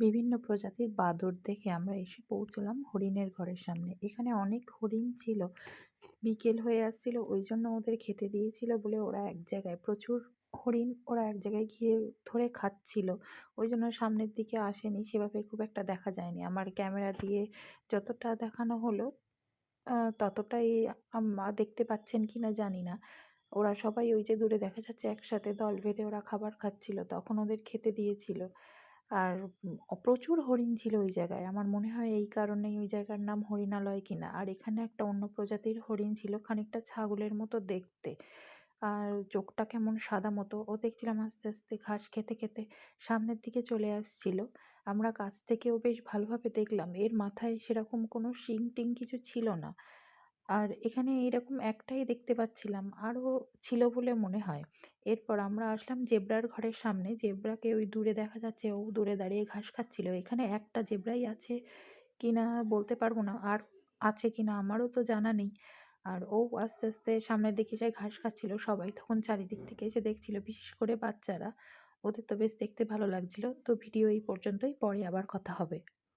বিভিন্ন প্রজাতির বাদর দেখে আমরা এসে পৌঁছলাম হরিণের ঘরের সামনে। এখানে অনেক হরিণ ছিল। বিকেল হয়ে আসছিল, ওই জন্য ওদের খেতে দিয়েছিল বলে ওরা এক জায়গায় প্রচুর হরিণ ওরা এক জায়গায় ঘিরে ধরে খাচ্ছিল। ওই জন্য সামনের দিকে আসেনি, সেভাবে খুব একটা দেখা যায়নি। আমার ক্যামেরা দিয়ে যতটা দেখানো হলো ততটাই দেখতে পাচ্ছেন কিনা জানি না। ওরা সবাই ওই যে দূরে দেখা যাচ্ছে একসাথে দল বেঁধে ওরা খাবার খাচ্ছিল, তখন ওদের খেতে দিয়েছিল। আর প্রচুর হরিণ ছিল ওই জায়গায়। আমার মনে হয় এই কারণেই ওই জায়গার নাম হরিণালয় কিনা। আর এখানে একটা অন্য প্রজাতির হরিণ ছিল, খানিকটা ছাগলের মতো দেখতে। আর চোখটা কেমন সাদা মতো। ও দেখছিলাম আস্তে আস্তে ঘাস খেতে খেতে সামনের দিকে চলে আসছিল। আমরা কাছ থেকেও বেশ ভালোভাবে দেখলাম, এর মাথায় সেরকম কোনো শিং টিং কিছু ছিল না। আর এখানে এরকম একটাই দেখতে পাচ্ছিলাম, আরও ছিল বলে মনে হয়। এরপর আমরা আসলাম জেব্রার ঘরের সামনে। জেব্রাকে ওই দূরে দেখা যাচ্ছে, ও দূরে দাঁড়িয়ে ঘাস খাচ্ছিল। এখানে একটা জেব্রাই আছে কিনা বলতে পারবো না, আর আছে কিনা আমারও তো জানা নেই। আর ও আস্তে আস্তে সামনের দিকে এসে ঘাস খাচ্ছিল। সবাই তখন চারিদিক থেকে এসে দেখছিল, বিশেষ করে বাচ্চারা। ওদের তো বেশ দেখতে ভালো লাগছিল। তো ভিডিও এই পর্যন্তই, পরে আবার কথা হবে।